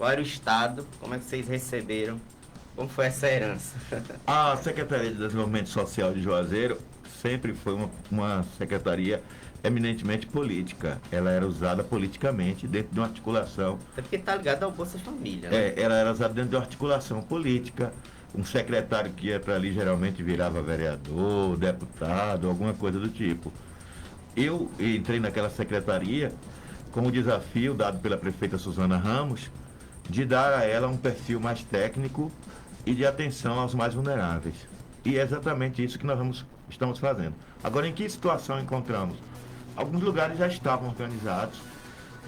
Qual era o estado? Como é que vocês receberam? Como foi essa herança? A Secretaria de Desenvolvimento Social de Juazeiro sempre foi uma secretaria eminentemente política. Ela era usada politicamente dentro de uma articulação. Até porque tá ligado ao Bolsa Família, né? Ela era usada dentro de uma articulação política. Um secretário que ia para ali geralmente virava vereador, deputado, alguma coisa do tipo. Eu entrei naquela secretaria com o desafio dado pela prefeita Suzana Ramos de dar a ela um perfil mais técnico e de atenção aos mais vulneráveis. E é exatamente isso que estamos fazendo. Agora, em que situação encontramos? Alguns lugares já estavam organizados,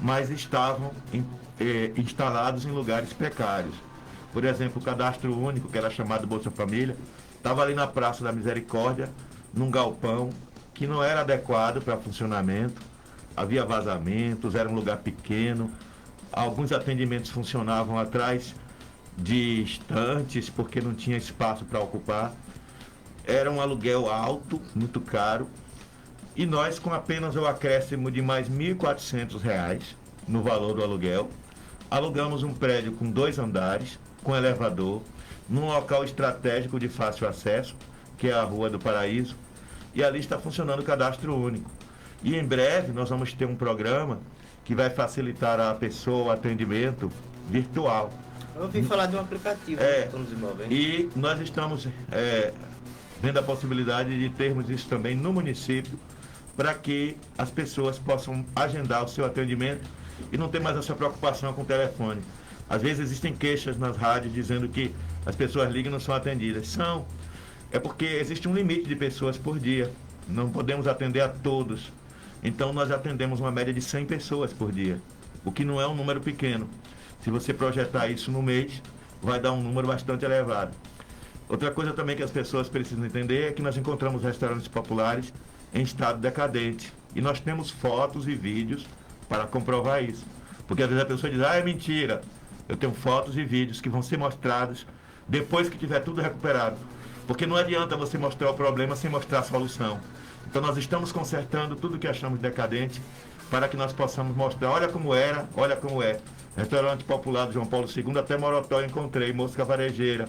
mas estavam instalados em lugares precários. Por exemplo, o cadastro único, que era chamado Bolsa Família, estava ali na Praça da Misericórdia, num galpão que não era adequado para funcionamento, havia vazamentos, era um lugar pequeno, alguns atendimentos funcionavam atrás de estantes porque não tinha espaço para ocupar, era um aluguel alto, muito caro, e nós, com apenas o acréscimo de mais R$ 1.400 no valor do aluguel, alugamos um prédio com 2 andares, com elevador, num local estratégico de fácil acesso, que é a Rua do Paraíso, e ali está funcionando o cadastro único. E em breve nós vamos ter um programa que vai facilitar a pessoa o atendimento virtual. Eu ouvi falar de um aplicativo que estão desenvolvendo. E nós estamos vendo a possibilidade de termos isso também no município, para que as pessoas possam agendar o seu atendimento e não ter mais essa preocupação com o telefone. Às vezes existem queixas nas rádios dizendo que as pessoas ligam e não são atendidas. É porque existe um limite de pessoas por dia. Não podemos atender a todos. Então nós atendemos uma média de 100 pessoas por dia, o que não é um número pequeno. Se você projetar isso no mês, vai dar um número bastante elevado. Outra coisa também que as pessoas precisam entender é que nós encontramos restaurantes populares em estado decadente. E nós temos fotos e vídeos para comprovar isso. Porque às vezes a pessoa diz, é mentira. Eu tenho fotos e vídeos que vão ser mostrados depois que tiver tudo recuperado. Porque não adianta você mostrar o problema sem mostrar a solução. Então nós estamos consertando tudo que achamos decadente para que nós possamos mostrar, olha como era, olha como é. Restaurante popular do João Paulo II, até Morotó eu encontrei, mosca varejeira,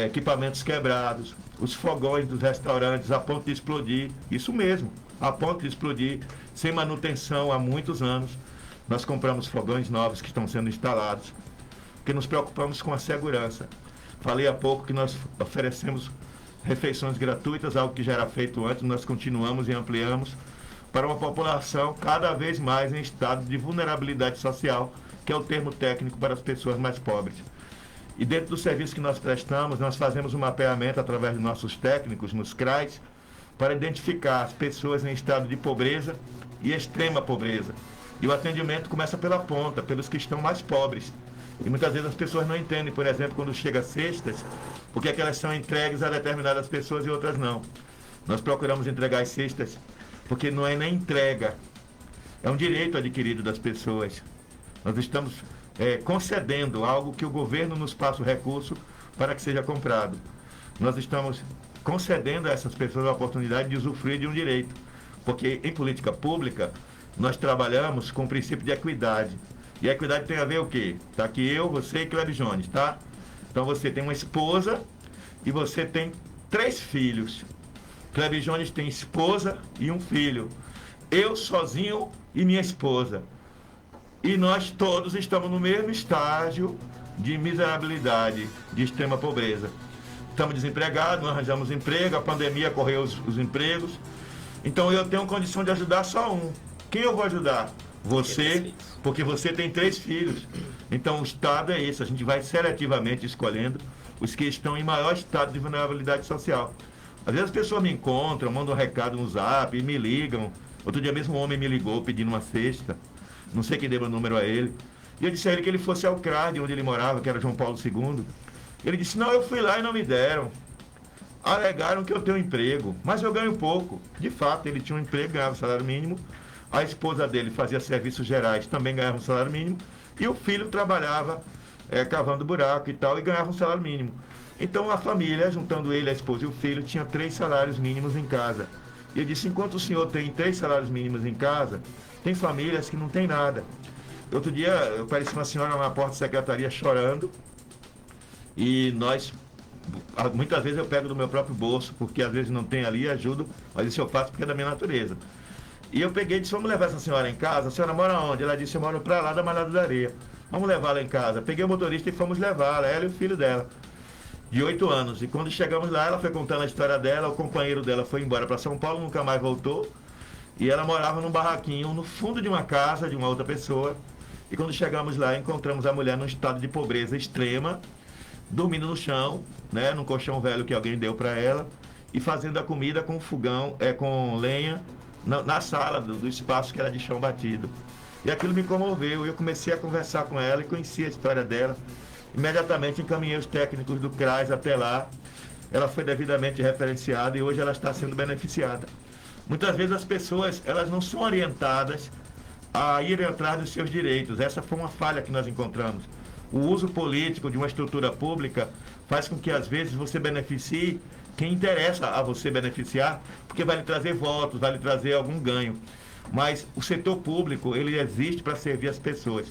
equipamentos quebrados, os fogões dos restaurantes a ponto de explodir, isso mesmo, a ponto de explodir, sem manutenção há muitos anos. Nós compramos fogões novos que estão sendo instalados, porque nos preocupamos com a segurança. Falei há pouco que nós oferecemos refeições gratuitas, algo que já era feito antes, nós continuamos e ampliamos para uma população cada vez mais em estado de vulnerabilidade social, que é o termo técnico para as pessoas mais pobres. E dentro do serviço que nós prestamos, nós fazemos um mapeamento através de nossos técnicos nos CRAs para identificar as pessoas em estado de pobreza e extrema pobreza. E o atendimento começa pela ponta, pelos que estão mais pobres. E muitas vezes as pessoas não entendem, por exemplo, quando chega cestas, porque é que elas são entregues a determinadas pessoas e outras não. Nós procuramos entregar as cestas porque não é nem entrega, é um direito adquirido das pessoas. Nós estamos concedendo algo que o governo nos passa o recurso para que seja comprado. Nós estamos concedendo a essas pessoas a oportunidade de usufruir de um direito, porque em política pública nós trabalhamos com o princípio de equidade. E a equidade tem a ver o quê? Está aqui eu, você e Cleber Jones, tá? Então você tem uma esposa e você tem 3 filhos. Cleber Jones tem esposa e um filho. Eu sozinho e minha esposa. E nós todos estamos no mesmo estágio de miserabilidade, de extrema pobreza. Estamos desempregados, não arranjamos emprego, a pandemia correu os empregos. Então eu tenho condição de ajudar só um. Quem eu vou ajudar? Você, porque você tem 3 filhos. Então o estado é esse, a gente vai seletivamente escolhendo os que estão em maior estado de vulnerabilidade social. Às vezes as pessoas me encontram, mandam um recado no zap, me ligam. Outro dia mesmo um homem me ligou pedindo uma cesta, não sei quem deu o número a ele. E eu disse a ele que ele fosse ao CRAD, onde ele morava, que era João Paulo II. Ele disse, não, eu fui lá e não me deram. Alegaram que eu tenho emprego, mas eu ganho pouco. De fato, ele tinha um emprego, ganhava salário mínimo. A esposa dele fazia serviços gerais, também ganhava um salário mínimo. E o filho trabalhava cavando buraco e tal, e ganhava um salário mínimo. Então a família, juntando ele, a esposa e o filho, tinha 3 salários mínimos em casa. E eu disse, enquanto o senhor tem 3 salários mínimos em casa, tem famílias que não tem nada. Outro dia eu pareci uma senhora na porta da secretaria chorando e muitas vezes eu pego do meu próprio bolso, porque às vezes não tem ali e ajudo, mas isso eu faço porque é da minha natureza. E eu peguei e disse, vamos levar essa senhora em casa? A senhora mora onde? Ela disse, eu moro pra lá da Malhada da Areia. Vamos levá-la em casa. Peguei o motorista e fomos levá-la, ela e o filho dela, de 8 anos. E quando chegamos lá, ela foi contando a história dela, o companheiro dela foi embora para São Paulo, nunca mais voltou. E ela morava num barraquinho no fundo de uma casa de uma outra pessoa. E quando chegamos lá, encontramos a mulher num estado de pobreza extrema, dormindo no chão, né, num colchão velho que alguém deu para ela, e fazendo a comida com fogão, com lenha, na sala do espaço que era de chão batido. E aquilo me comoveu, eu comecei a conversar com ela e conheci a história dela. Imediatamente encaminhei os técnicos do CRAS até lá. Ela foi devidamente referenciada e hoje ela está sendo beneficiada. Muitas vezes as pessoas, elas não são orientadas a ir atrás dos seus direitos. Essa foi uma falha que nós encontramos. O uso político de uma estrutura pública faz com que às vezes você beneficie quem interessa a você beneficiar, porque vai lhe trazer votos, vai lhe trazer algum ganho. Mas o setor público, ele existe para servir as pessoas.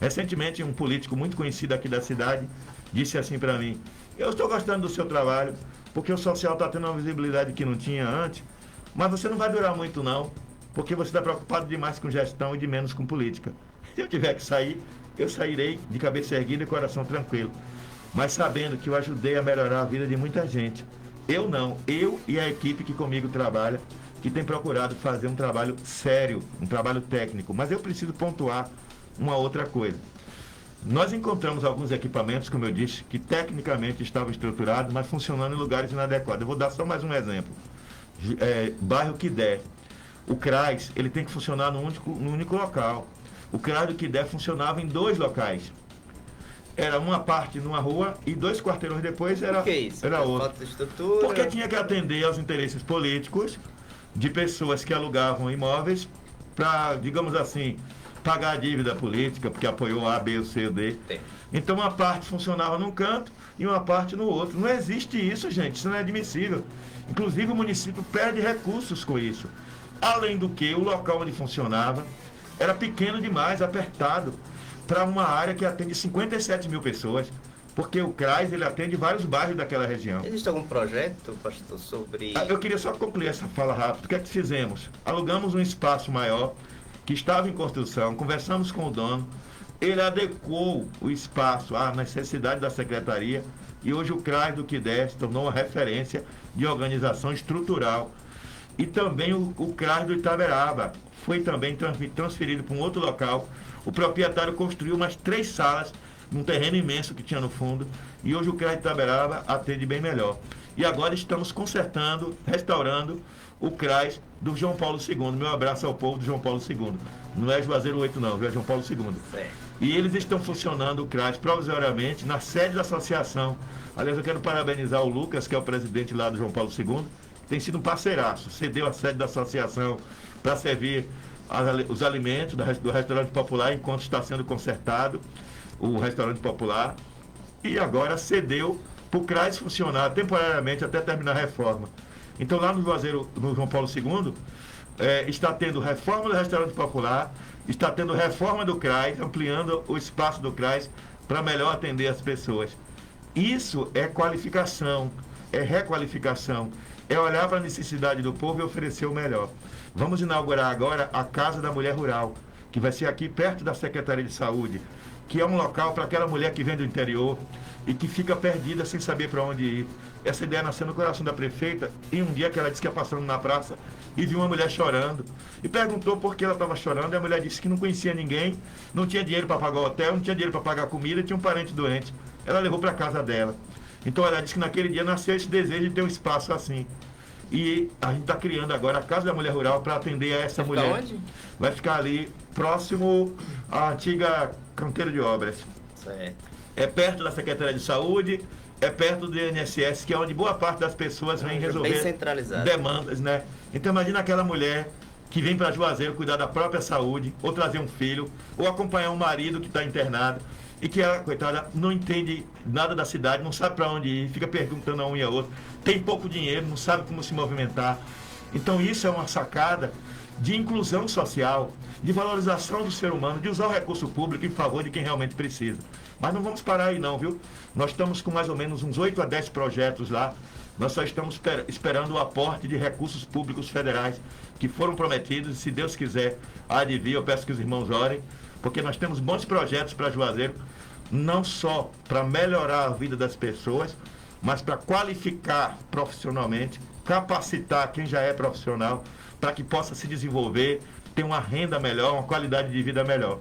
Recentemente, um político muito conhecido aqui da cidade disse assim para mim, eu estou gostando do seu trabalho, porque o social está tendo uma visibilidade que não tinha antes, mas você não vai durar muito não, porque você está preocupado demais com gestão e de menos com política. Se eu tiver que sair, eu sairei de cabeça erguida e coração tranquilo, mas sabendo que eu ajudei a melhorar a vida de muita gente. Eu não, eu e a equipe que comigo trabalha, que tem procurado fazer um trabalho sério, um trabalho técnico. Mas eu preciso pontuar uma outra coisa. Nós encontramos alguns equipamentos, como eu disse, que tecnicamente estavam estruturados, mas funcionando em lugares inadequados. Eu vou dar só mais um exemplo. Bairro Quidé. O CRAS, ele tem que funcionar num único local. O CRAS do Quidé funcionava em 2 locais. Era uma parte numa rua e 2 quarteirões depois era, Por que isso? era outra. Falta de estrutura? Porque tinha que atender aos interesses políticos de pessoas que alugavam imóveis para, digamos assim, pagar a dívida política, porque apoiou A, B, C ou D. Tem. Então uma parte funcionava num canto e uma parte no outro. Não existe isso, gente. Isso não é admissível. Inclusive o município perde recursos com isso. Além do que, o local onde funcionava era pequeno demais, apertado, para uma área que atende 57 mil pessoas, porque o CRAS ele atende vários bairros daquela região. Existe algum projeto, pastor, sobre... Eu queria só concluir essa fala rápida. O que é que fizemos? Alugamos um espaço maior, que estava em construção, conversamos com o dono, ele adequou o espaço à necessidade da secretaria, e hoje o CRAS do Quidé se tornou uma referência de organização estrutural. E também o CRAS do Itaberaba foi também transferido para um outro local. O proprietário construiu umas 3 salas num terreno imenso que tinha no fundo, e hoje o CRAS de Itaberaba atende bem melhor. E agora estamos consertando, restaurando o CRAS do João Paulo II. Meu abraço ao povo do João Paulo II. Não é Juazeiro 8 não, é João Paulo II. Certo. E eles estão funcionando o CRAS provisoriamente na sede da associação. Aliás, eu quero parabenizar o Lucas, que é o presidente lá do João Paulo II, que tem sido um parceiraço, cedeu a sede da associação para servir os alimentos do restaurante popular enquanto está sendo consertado o restaurante popular, e agora cedeu para o CRAS funcionar temporariamente até terminar a reforma. Então lá no João Paulo II está tendo reforma do restaurante popular, está tendo reforma do CRAS, ampliando o espaço do CRAS para melhor atender as pessoas. Isso é qualificação, é requalificação, é olhar para a necessidade do povo e oferecer o melhor. Vamos inaugurar agora a Casa da Mulher Rural, que vai ser aqui perto da Secretaria de Saúde, que é um local para aquela mulher que vem do interior e que fica perdida sem saber para onde ir. Essa ideia nasceu no coração da prefeita, e um dia que ela disse que ia passando na praça e viu uma mulher chorando. E perguntou por que ela estava chorando, e a mulher disse que não conhecia ninguém, não tinha dinheiro para pagar o hotel, não tinha dinheiro para pagar a comida, tinha um parente doente. Ela levou para casa dela. Então ela disse que naquele dia nasceu esse desejo de ter um espaço assim. E a gente está criando agora a Casa da Mulher Rural para atender a essa mulher. Onde? Vai ficar ali, próximo à antiga canteiro de obras. Certo. É perto da Secretaria de Saúde, é perto do INSS, que é onde boa parte das pessoas vem resolver bem centralizado. demandas, né? Então imagina aquela mulher que vem para Juazeiro cuidar da própria saúde, ou trazer um filho, ou acompanhar um marido que está internado, e que ela, coitada, não entende nada da cidade, não sabe para onde ir, fica perguntando a um e a outro, tem pouco dinheiro, não sabe como se movimentar. Então isso é uma sacada de inclusão social, de valorização do ser humano, de usar o recurso público em favor de quem realmente precisa. Mas não vamos parar aí não, viu? Nós estamos com mais ou menos uns 8 a 10 projetos lá. Nós só estamos esperando o aporte de recursos públicos federais que foram prometidos, e se Deus quiser, há de vir. Eu peço que os irmãos orem, porque nós temos bons projetos para Juazeiro, não só para melhorar a vida das pessoas, mas para qualificar profissionalmente, capacitar quem já é profissional, para que possa se desenvolver, ter uma renda melhor, uma qualidade de vida melhor.